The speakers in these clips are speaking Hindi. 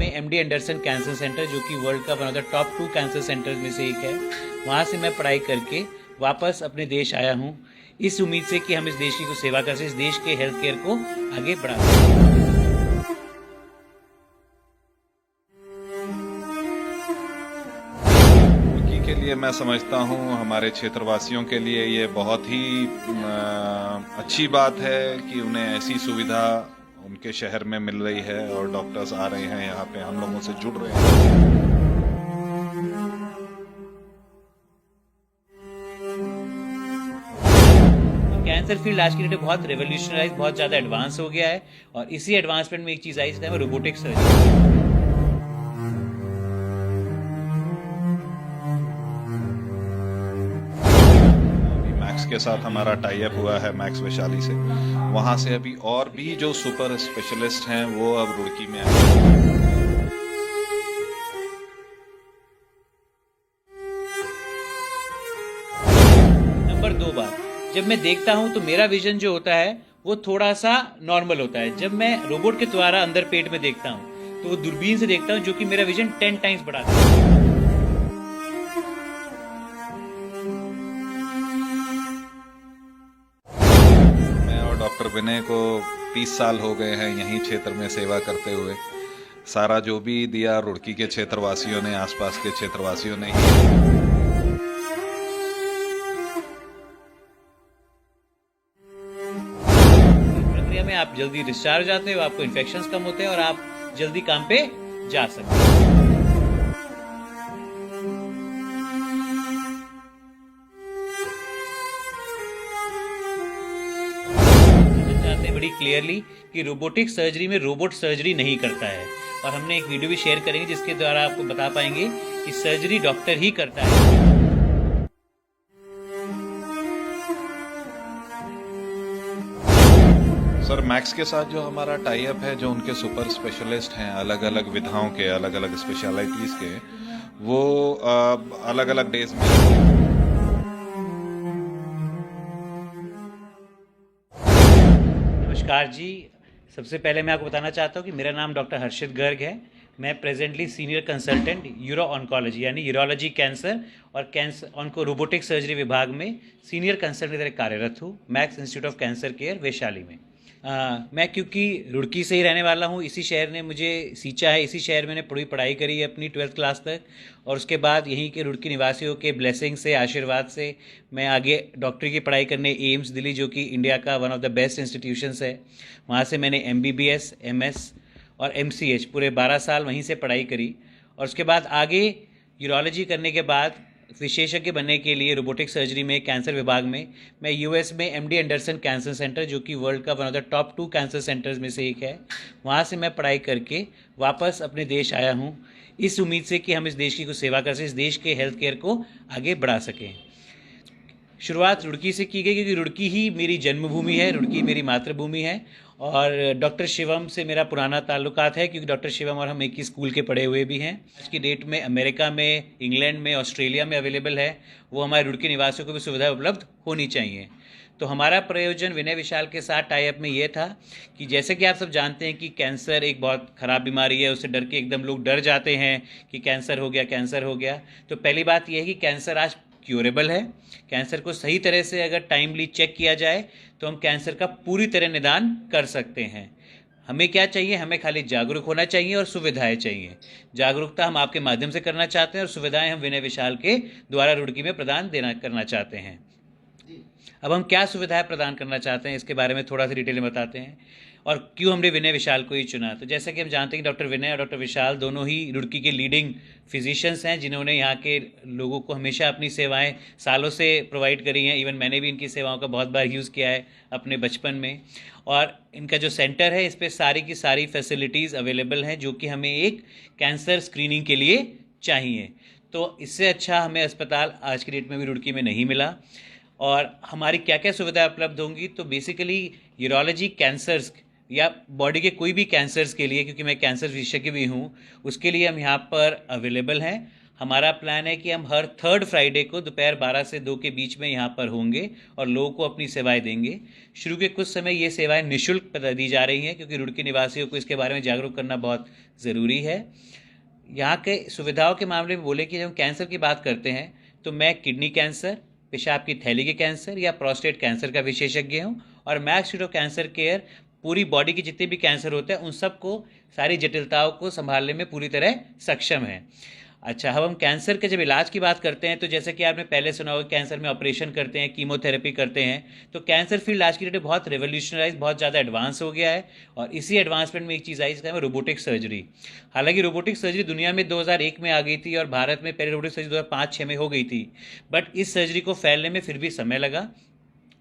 में एमडी एंडरसन कैंसर सेंटर, जो कि वर्ल्ड का one of the top 2 cancer centres में से एक है, वहाँ से मैं पढ़ाई करके वापस अपने देश आया हूँ, इस उम्मीद से कि हम इस देश की कुछ सेवा कर सकें, इस देश के हेल्थ केयर को आगे बढ़ा सकें। के लिए मैं समझता हूँ हमारे क्षेत्रवासियों के लिए ये बहुत ही अच्छी बात है कि उन्हें ऐसी सुविधा उनके शहर में मिल रही है और डॉक्टर्स आ रहे हैं यहाँ पे, हम लोगों से जुड़ रहे हैं। कैंसर फील्ड आज की डेट में बहुत रेवोल्यूशनराइज, बहुत ज़्यादा एडवांस हो गया है और इसी एडवांसमेंट में एक चीज़ आई जिसका नाम है रोबोटिक सर्जरी। के साथ हमारा टाई अप हुआ है मैक्स वैशाली से, वहां से अभी और भी जो सुपर स्पेशलिस्ट हैं वो अब रुड़की में आए। नंबर 2 बात, जब मैं देखता हूं तो मेरा विजन जो होता है वो थोड़ा सा नॉर्मल होता है। जब मैं रोबोट के द्वारा अंदर पेट में देखता हूं तो वो दूरबीन से देखता हूं, जो कि मेरा विजन 10 टाइम्स बढ़ाता है। डॉक्टर विनय को 30 साल हो गए हैं यहीं क्षेत्र में सेवा करते हुए। सारा जो भी दिया रुड़की के क्षेत्रवासियों ने, आसपास के क्षेत्रवासियों ने ही। प्रक्रिया में आप जल्दी डिस्चार्ज हो जाते हो, आपको इन्फेक्शंस कम होते हैं और आप जल्दी काम पे जा सकते हैं। बड़ी क्लियरली कि रोबोटिक सर्जरी में रोबोट सर्जरी नहीं करता है, और हमने एक वीडियो भी शेयर करेंगे जिसके द्वारा आपको बता पाएंगे कि सर्जरी डॉक्टर ही करता है। सर, मैक्स के साथ जो हमारा टाई अप है, जो उनके सुपर स्पेशलिस्ट हैं अलग अलग विधाओं के, अलग अलग स्पेशलिटीज के, वो अलग अलग डेज में। नमस्कार जी, सबसे पहले मैं आपको बताना चाहता हूँ कि मेरा नाम डॉक्टर हर्षित गर्ग है। मैं presently senior consultant euro oncology यानी यूरोलॉजी कैंसर और कैंसर ऑन्को रोबोटिक सर्जरी विभाग में सीनियर कंसल्टेंट की तरह कार्यरत हूँ, max institute of cancer care Vaishali में। मैं क्योंकि रुड़की से ही रहने वाला हूँ, इसी शहर ने मुझे सींचा है, इसी शहर में मैंने पूरी पढ़ाई करी है अपनी 12th क्लास तक, और उसके बाद यहीं के रुड़की निवासियों के ब्लेसिंग से, आशीर्वाद से मैं आगे डॉक्टरी की पढ़ाई करने एम्स दिल्ली, जो कि इंडिया का one of the best institutions है, वहाँ से मैंने MBBS, MS और MCH पूरे 12 साल वहीं से पढ़ाई करी। और उसके बाद आगे यूरोलॉजी करने के बाद विशेषज्ञ बनने के लिए रोबोटिक सर्जरी में कैंसर विभाग में मैं US में एमडी एंडरसन कैंसर सेंटर, जो कि वर्ल्ड का one of the top 2 cancer centres में से एक है, वहाँ से मैं पढ़ाई करके वापस अपने देश आया हूँ, इस उम्मीद से कि हम इस देश की कुछ सेवा कर सकें, इस देश के हेल्थ केयर को आगे बढ़ा सकें। शुरुआत रुड़की से की गई क्योंकि रुड़की ही मेरी जन्मभूमि है, रुड़की मेरी मातृभूमि है, और डॉक्टर शिवम से मेरा पुराना ताल्लुकात है क्योंकि डॉक्टर शिवम और हम एक ही स्कूल के पढ़े हुए भी हैं। आज की डेट में अमेरिका में, इंग्लैंड में, ऑस्ट्रेलिया में अवेलेबल है, वो हमारे रुड़की निवासियों को भी सुविधा उपलब्ध होनी चाहिए। तो हमारा प्रयोजन विनय विशाल के साथ टाई अप में ये था कि जैसे कि आप सब जानते हैं कि कैंसर एक बहुत ख़राब बीमारी है, उससे डर के एकदम लोग डर जाते हैं कि कैंसर हो गया, कैंसर हो गया। तो पहली बात यह है कि कैंसर आज क्यूरेबल है। कैंसर को सही तरह से अगर टाइमली चेक किया जाए तो हम कैंसर का पूरी तरह निदान कर सकते हैं। हमें क्या चाहिए? हमें खाली जागरूक होना चाहिए और सुविधाएं चाहिए। जागरूकता हम आपके माध्यम से करना चाहते हैं और सुविधाएं हम विनय विशाल के द्वारा रुड़की में प्रदान करना चाहते हैं। अब हम क्या सुविधाएं प्रदान करना चाहते हैं इसके बारे में थोड़ा सा डिटेल में बताते हैं, और क्यों हमने विनय विशाल को ही चुना। तो जैसा कि हम जानते हैं कि डॉक्टर विनय और डॉक्टर विशाल दोनों ही रुड़की के लीडिंग फिजिशियंस हैं, जिन्होंने यहाँ के लोगों को हमेशा अपनी सेवाएं सालों से प्रोवाइड करी हैं। इवन मैंने भी इनकी सेवाओं का बहुत बार यूज़ किया है अपने बचपन में। और इनका जो सेंटर है, इस पर सारी की सारी फैसिलिटीज़ अवेलेबल हैं जो कि हमें एक कैंसर स्क्रीनिंग के लिए चाहिए। तो इससे अच्छा हमें अस्पताल आज की डेट में भी रुड़की में नहीं मिला। और हमारी क्या क्या सुविधाएं उपलब्ध होंगी, तो बेसिकली यूरोलॉजी कैंसर्स या बॉडी के कोई भी कैंसर्स के लिए, क्योंकि मैं कैंसर विशेषज्ञ भी हूँ, उसके लिए हम यहाँ पर अवेलेबल हैं। हमारा प्लान है कि हम हर थर्ड फ्राइडे को दोपहर 12 से 2 के बीच में यहाँ पर होंगे और लोगों को अपनी सेवाएं देंगे। शुरू के कुछ समय ये सेवाएं निःशुल्क दी जा रही हैं, क्योंकि रुड़की निवासियों को इसके बारे में जागरूक करना बहुत ज़रूरी है। यहाँ के सुविधाओं के मामले में बोले कि जब हम कैंसर की बात करते हैं तो मैं किडनी कैंसर, पेशाब की थैली के कैंसर या प्रोस्टेट कैंसर का विशेषज्ञ हूँ, और max institute of cancer care पूरी बॉडी के जितने भी कैंसर होते हैं उन सबको, सारी जटिलताओं को संभालने में पूरी तरह सक्षम है। अच्छा, अब हम कैंसर के जब इलाज की बात करते हैं तो जैसे कि आपने पहले सुना होगा, कैंसर में ऑपरेशन करते हैं, कीमोथेरेपी करते हैं, तो कैंसर फील्ड आज की डेट में बहुत रेवोल्यूशनराइज, बहुत ज़्यादा एडवांस हो गया है। और इसी एडवांसमेंट में एक चीज़ आई जिसका नाम है रोबोटिक सर्जरी। हालांकि रोबोटिक सर्जरी दुनिया में 2001 में आ गई थी और भारत में पहले रोबोटिक सर्जरी 2005-06 में हो गई थी, बट इस सर्जरी को फैलने में फिर भी समय लगा।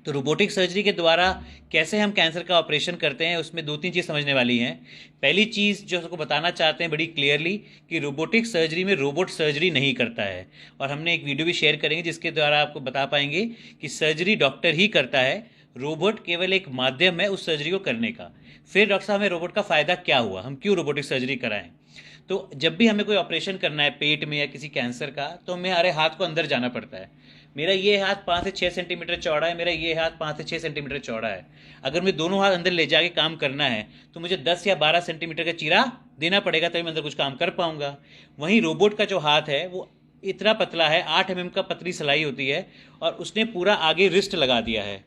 तो रोबोटिक सर्जरी के द्वारा कैसे हम कैंसर का ऑपरेशन करते हैं, उसमें 2-3 चीज़ समझने वाली हैं। पहली चीज़ जो उसको बताना चाहते हैं बड़ी क्लियरली कि रोबोटिक सर्जरी में रोबोट सर्जरी नहीं करता है, और हमने एक वीडियो भी शेयर करेंगे जिसके द्वारा आपको बता पाएंगे कि सर्जरी डॉक्टर ही करता है, रोबोट केवल एक माध्यम है उस सर्जरी को करने का। फिर डॉक्टर साहब, हमें रोबोट का फ़ायदा क्या हुआ, हम क्यों रोबोटिक सर्जरी कराएं? तो जब भी हमें कोई ऑपरेशन करना है पेट में या किसी कैंसर का, तो हमारे हाथ को अंदर जाना पड़ता है। मेरा ये हाथ 5 से 6 सेंटीमीटर चौड़ा है, मेरा ये हाथ 5 से 6 सेंटीमीटर चौड़ा है। अगर मैं दोनों हाथ अंदर ले जाके काम करना है तो मुझे 10 या 12 सेंटीमीटर का चीरा देना पड़ेगा, तभी मैं अंदर कुछ काम कर पाऊंगा। वहीं रोबोट का जो हाथ है वो इतना पतला है, 8 mm का पतली सिलाई होती है, और उसने पूरा आगे रिस्ट लगा दिया है।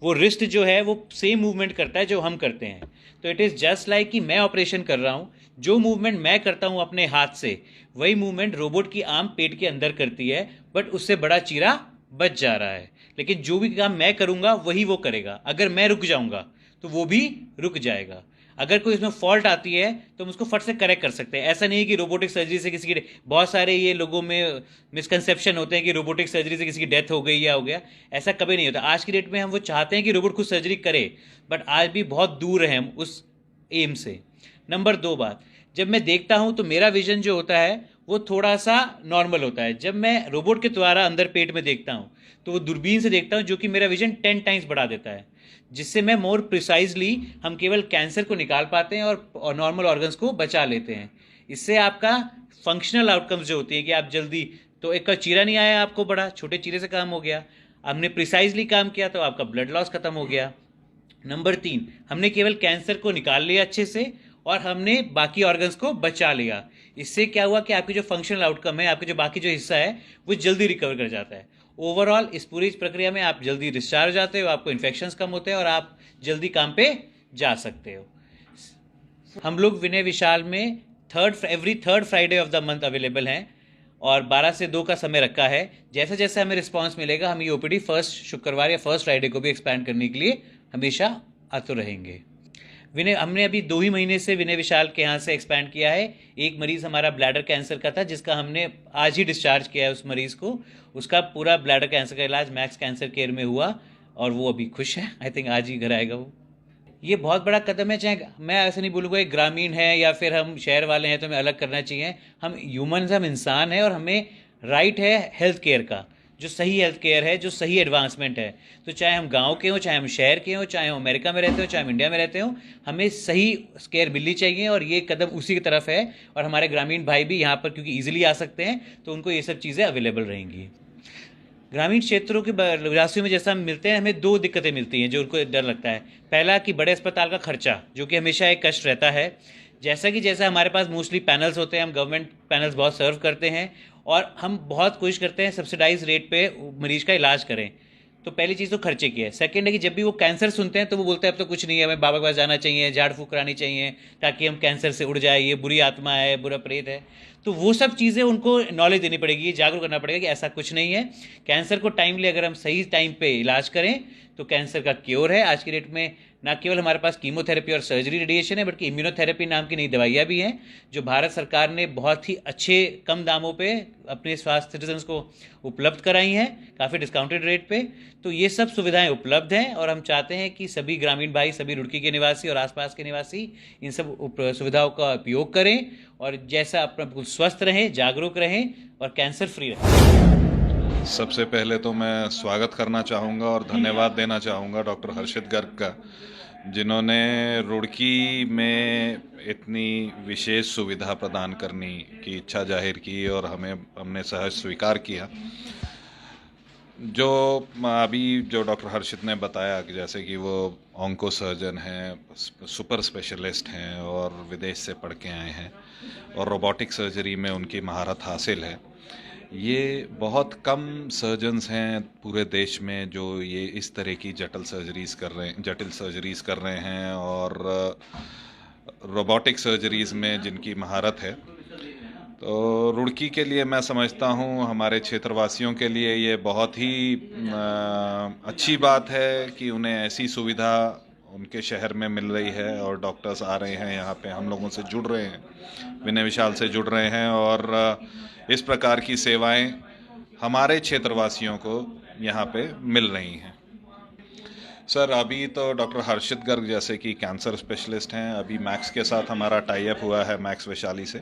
वो रिस्ट जो है वो सेम मूवमेंट करता है जो हम करते हैं। तो इट इज़ जस्ट लाइक कि मैं ऑपरेशन कर रहा हूँ, जो मूवमेंट मैं करता हूँ अपने हाथ से, वही मूवमेंट रोबोट की आर्म पेट के अंदर करती है, बट उससे बड़ा चीरा बच जा रहा है। लेकिन जो भी काम मैं करूँगा वही वो करेगा। अगर मैं रुक जाऊँगा तो वो भी रुक जाएगा। अगर कोई इसमें फॉल्ट आती है तो हम उसको फट से करेक्ट कर सकते हैं। ऐसा नहीं है कि रोबोटिक सर्जरी से किसी की, बहुत सारे ये लोगों में मिसकंसेप्शन होते हैं कि रोबोटिक सर्जरी से किसी की डेथ हो गई या हो गया, ऐसा कभी नहीं होता। आज की डेट में हम वो चाहते हैं कि रोबोट खुद सर्जरी करे, बट आज भी बहुत दूर हैं हम उस एम से। नंबर 2 बात, जब मैं देखता हूँ तो मेरा विजन जो होता है वो थोड़ा सा नॉर्मल होता है। जब मैं रोबोट के द्वारा अंदर पेट में देखता हूँ तो वो दूरबीन से देखता हूँ, जो कि मेरा विजन 10 टाइम्स बढ़ा देता है, जिससे मैं मोर प्रिसाइजली हम केवल कैंसर को निकाल पाते हैं और नॉर्मल ऑर्गन्स को बचा लेते हैं। इससे आपका फंक्शनल आउटकम्स जो होती हैं कि आप जल्दी, तो एक का चीरा नहीं आया आपको बड़ा, छोटे चीरे से काम हो गया। हमने प्रिसाइजली काम किया तो आपका ब्लड लॉस खत्म हो गया। नंबर 3, हमने केवल कैंसर को निकाल लिया अच्छे से और हमने बाकी ऑर्गन्स को बचा लिया। इससे क्या हुआ कि आपकी जो फंक्शनल आउटकम है, आपके जो बाकी जो हिस्सा है वो जल्दी रिकवर कर जाता है। ओवरऑल इस पूरी प्रक्रिया में आप जल्दी डिस्चार्ज हो जाते हो, आपको इन्फेक्शंस कम होते हैं और आप जल्दी काम पे जा सकते हो। हम लोग विनय विशाल में every third Friday of the month available हैं और 12 से 2 का समय रखा है। जैसे जैसे हमें रिस्पांस मिलेगा हम ये ओपीडी फर्स्ट शुक्रवार या फर्स्ट फ्राइडे को भी एक्सपैंड करने के लिए हमेशा आतुर रहेंगे। हमने अभी 2 ही महीने से विनय विशाल के यहाँ से एक्सपैंड किया है। एक मरीज़ हमारा ब्लैडर कैंसर का था, जिसका हमने आज ही डिस्चार्ज किया है उस मरीज़ को। उसका पूरा ब्लैडर कैंसर का इलाज मैक्स कैंसर केयर में हुआ और वो अभी खुश है। आई थिंक आज ही घर आएगा वो। ये बहुत बड़ा कदम है। चाहे मैं ऐसे नहीं बोलूँगा एक ग्रामीण है या फिर हम शहर वाले हैं तो हमें अलग करना चाहिए। हम ह्यूमन्स, हम इंसान हैं और हमें राइट है हेल्थ केयर का, जो सही हेल्थ केयर है, जो सही एडवांसमेंट है। तो चाहे हम गांव के हों, चाहे हम शहर के हों, चाहे हम अमेरिका में रहते हो, चाहे हम इंडिया में रहते हो, हमें सही केयर मिलनी चाहिए और ये कदम उसी की तरफ है। और हमारे ग्रामीण भाई भी यहाँ पर क्योंकि ईजिली आ सकते हैं तो उनको ये सब चीज़ें अवेलेबल रहेंगी। ग्रामीण क्षेत्रों के निवासियों में जैसा हम मिलते हैं, हमें 2 दिक्कतें मिलती हैं जो उनको डर लगता है। पहला कि बड़े अस्पताल का खर्चा, जो कि हमेशा एक कष्ट रहता है। जैसा हमारे पास मोस्टली पैनल्स होते हैं, हम गवर्नमेंट पैनल्स बहुत सर्व करते हैं और हम बहुत कोशिश करते हैं सब्सिडाइज रेट पे मरीज का इलाज करें। तो पहली चीज़ तो खर्चे की है। सेकंड है कि जब भी वो कैंसर सुनते हैं तो वो बोलते हैं अब तो कुछ नहीं है, हमें बाबा के पास जाना चाहिए, झाड़ फूक करानी चाहिए ताकि हम कैंसर से उड़ जाए, ये बुरी आत्मा है, बुरा प्रेत है। तो वो सब चीज़ें उनको नॉलेज देनी पड़ेगी, जागरूक करना पड़ेगा कि ऐसा कुछ नहीं है। कैंसर को टाइमली अगर हम सही टाइम पे इलाज करें तो कैंसर का क्योर है। आज की डेट में ना केवल हमारे पास कीमोथेरेपी और सर्जरी रेडिएशन है, बल्कि इम्यूनोथेरेपी नाम की नई दवाइयाँ भी हैं जो भारत सरकार ने बहुत ही अच्छे कम दामों पे अपने स्वास्थ्य सिटीजन्स को उपलब्ध कराई हैं, काफ़ी डिस्काउंटेड रेट पे। तो ये सब सुविधाएं उपलब्ध हैं और हम चाहते हैं कि सभी ग्रामीण भाई, सभी रुड़की के निवासी और आसपास के निवासी इन सब सुविधाओं का उपयोग करें और जैसा अपना बिल्कुल स्वस्थ रहें, जागरूक रहें और कैंसर फ्री रहें। सबसे पहले तो मैं स्वागत करना चाहूँगा और धन्यवाद देना चाहूँगा डॉक्टर हर्षित गर्ग का जिन्होंने रुड़की में इतनी विशेष सुविधा प्रदान करने की इच्छा जाहिर की और हमने सहज स्वीकार किया। जो अभी जो डॉक्टर हर्षित ने बताया कि जैसे कि वो ऑन्को सर्जन हैं, सुपर स्पेशलिस्ट हैं और विदेश से पढ़ के आए हैं और रोबोटिक सर्जरी में उनकी महारत हासिल है। ये बहुत कम सर्जन्स हैं पूरे देश में जो ये इस तरह की जटिल सर्जरीज कर रहे हैं और रोबोटिक सर्जरीज में जिनकी महारत है। तो रुड़की के लिए मैं समझता हूँ, हमारे क्षेत्रवासियों के लिए ये बहुत ही अच्छी बात है कि उन्हें ऐसी सुविधा उनके शहर में मिल रही है और डॉक्टर्स आ रहे हैं यहाँ पे, हम लोगों से जुड़ रहे हैं, विनय विशाल से जुड़ रहे हैं और इस प्रकार की सेवाएं हमारे क्षेत्रवासियों को यहाँ पे मिल रही हैं। सर, अभी तो डॉक्टर हर्षित गर्ग जैसे कि कैंसर स्पेशलिस्ट हैं, अभी मैक्स के साथ हमारा टाई अप हुआ है, मैक्स वैशाली से।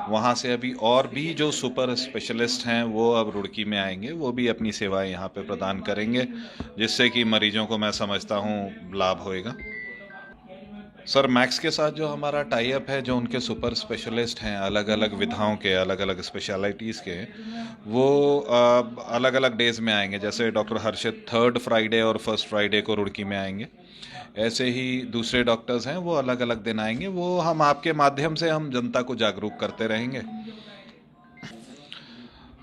वहाँ से अभी और भी जो सुपर स्पेशलिस्ट हैं वो अब रुड़की में आएंगे, वो भी अपनी सेवाएं यहाँ पे प्रदान करेंगे, जिससे कि मरीजों को मैं समझता हूँ लाभ होएगा। सर, मैक्स के साथ जो हमारा टाई अप है, जो उनके सुपर स्पेशलिस्ट हैं अलग अलग विधाओं के, अलग अलग स्पेशलिटीज़ के, वो अलग अलग डेज में आएंगे। जैसे डॉक्टर हर्षित 3rd फ्राइडे और 1st फ्राइडे को रुड़की में आएंगे, ऐसे ही दूसरे डॉक्टर्स हैं वो अलग अलग दिन आएंगे। वो हम आपके माध्यम से हम जनता को जागरूक करते रहेंगे।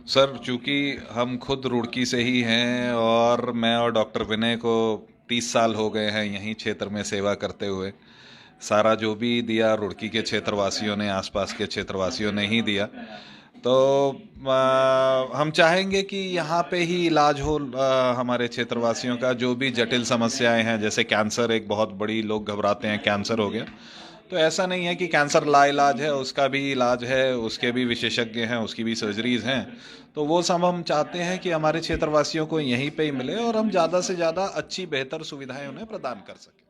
सर, चूँकि हम खुद रुड़की से ही हैं और मैं और डॉक्टर विनय को 30 साल हो गए हैं यहीं क्षेत्र में सेवा करते हुए। सारा जो भी दिया रुड़की के क्षेत्रवासियों ने, आसपास के क्षेत्रवासियों ने ही दिया। तो हम चाहेंगे कि यहाँ पे ही इलाज हो हमारे क्षेत्रवासियों का। जो भी जटिल समस्याएं हैं, जैसे कैंसर एक बहुत बड़ी, लोग घबराते हैं कैंसर हो गया, तो ऐसा नहीं है कि कैंसर लाइलाज है, उसका भी इलाज है, उसके भी विशेषज्ञ हैं, उसकी भी सर्जरीज हैं। तो वो सब हम चाहते हैं कि हमारे क्षेत्रवासियों को यहीं पे ही मिले और हम ज़्यादा से ज़्यादा अच्छी बेहतर सुविधाएं उन्हें प्रदान कर सकें।